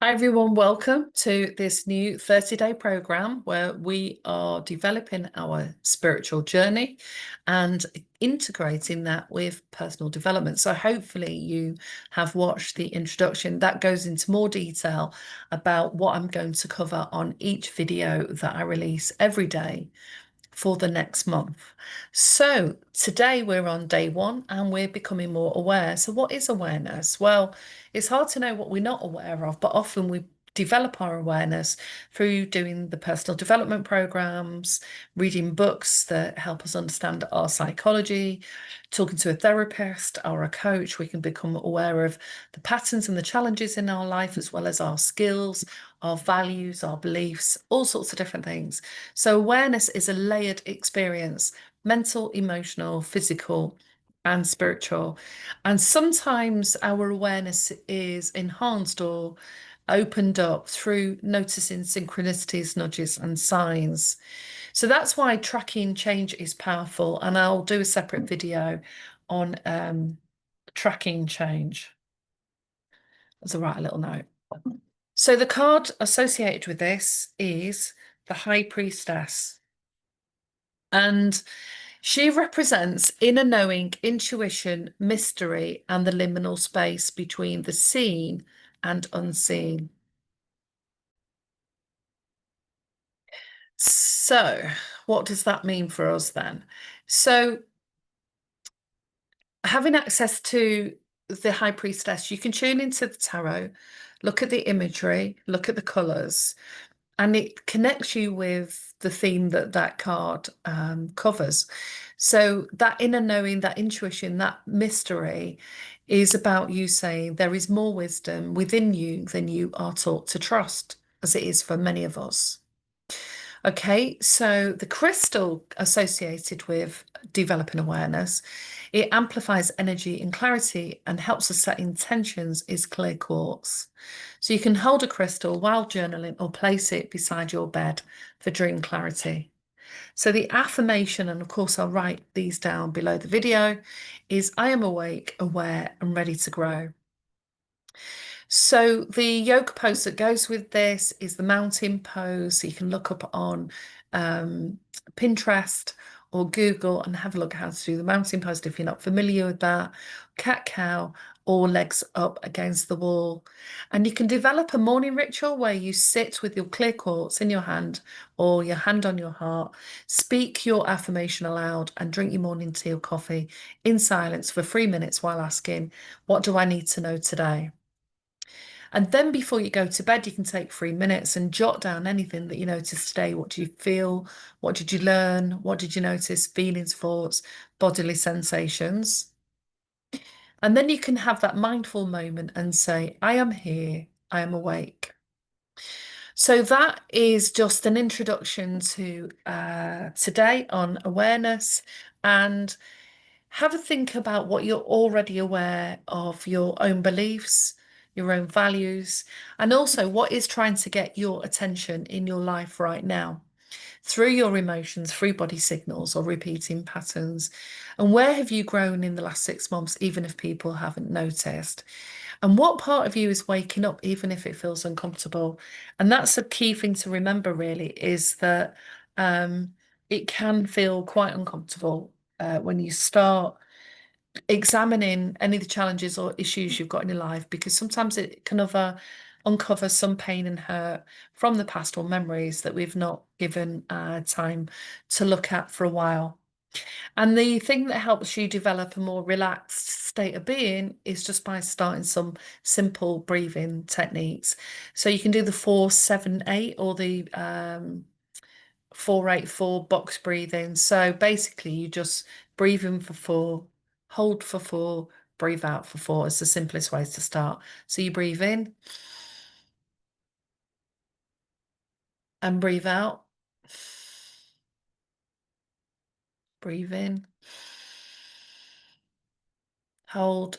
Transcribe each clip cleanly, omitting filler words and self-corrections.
Hi everyone, welcome to this new 30-day program where we are developing our spiritual journey and integrating that with personal development. So hopefully you have watched the introduction that goes into more detail about what I'm going to cover on each video that I release every day for the next month. So today we're on day one and we're becoming more aware. So what is awareness? Well, it's hard to know what we're not aware of, but often we develop our awareness through doing the personal development programs, reading books that help us understand our psychology, talking to a therapist or a coach. We can become aware of the patterns and the challenges in our life, as well as our skills, our values, our beliefs, all sorts of different things. So awareness is a layered experience, mental, emotional, physical, and spiritual. And sometimes our awareness is enhanced or opened up through noticing synchronicities, nudges, and signs. So that's why tracking change is powerful. And I'll do a separate video on tracking change. As a write a little note. So the card associated with this is the High Priestess. And she represents inner knowing, intuition, mystery, and the liminal space between the seen and unseen. So, what does that mean for us then? So, having access to the High Priestess, you can tune into the tarot, look at the imagery, look at the colours, and it connects you with the theme that that card covers. So that inner knowing, that intuition, that mystery is about you saying there is more wisdom within you than you are taught to trust, as it is for many of us. Okay, so the crystal associated with developing awareness, it amplifies energy and clarity and helps us set intentions is clear quartz. So you can hold a crystal while journaling or place it beside your bed for dream clarity. So the affirmation, and of course I'll write these down below the video, is I am awake, aware, and ready to grow. So the yoga pose that goes with this is the mountain pose. So you can look up on Pinterest or Google and have a look at how to do the mountain pose if you're not familiar with that. Cat cow or legs up against the wall. And you can develop a morning ritual where you sit with your clear quartz in your hand or your hand on your heart, speak your affirmation aloud and drink your morning tea or coffee in silence for 3 minutes while asking, what do I need to know today? And then before you go to bed, you can take 3 minutes and jot down anything that you noticed today. What do you feel? What did you learn? What did you notice? Feelings, thoughts, bodily sensations. And then you can have that mindful moment and say, I am here, I am awake. So that is just an introduction to today on awareness, and have a think about what you're already aware of, your own beliefs, your own values, and also what is trying to get your attention in your life right now through your emotions, through body signals or repeating patterns. And where have you grown in the last 6 months, even if people haven't noticed? And what part of you is waking up, even if it feels uncomfortable? And that's a key thing to remember, really, is that it can feel quite uncomfortable when you start examining any of the challenges or issues you've got in your life, because sometimes it can uncover some pain and hurt from the past or memories that we've not given time to look at for a while. And the thing that helps you develop a more relaxed state of being is just by starting some simple breathing techniques. So you can do the 4-7-8 or the 4-8-4 box breathing. So basically, you just breathe in for 4, hold for 4, breathe out for 4. It's the simplest way to start. So you breathe in and breathe out. Breathe in, hold,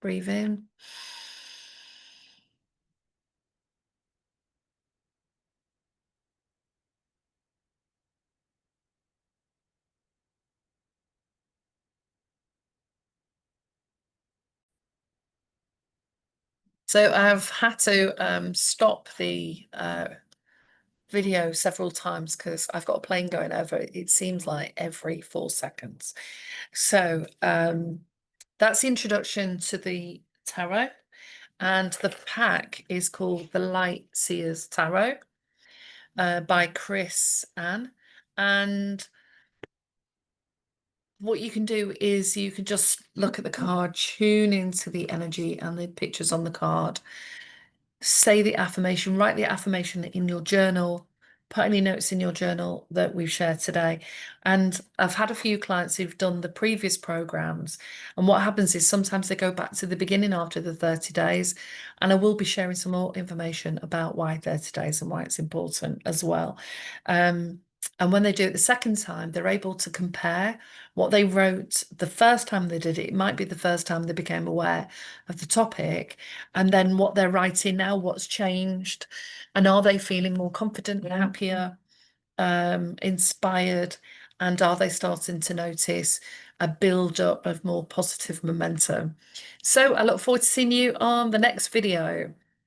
breathe in, So I've had to stop the video several times because I've got a plane going over. It seems like every 4 seconds. So that's the introduction to the tarot. And the pack is called the Light Seers Tarot by Chris Ann. And what you can do is you can just look at the card, tune into the energy and the pictures on the card, say the affirmation, write the affirmation in your journal, put any notes in your journal that we've shared today. And I've had a few clients who've done the previous programs. And what happens is sometimes they go back to the beginning after the 30 days. And I will be sharing some more information about why 30 days and why it's important as well. And when they do it the second time, they're able to compare what they wrote the first time they did it. It might be the first time they became aware of the topic, and then what they're writing now, what's changed, and are they feeling more confident, happier, inspired, and are they starting to notice a build up of more positive momentum? So I look forward to seeing you on the next video.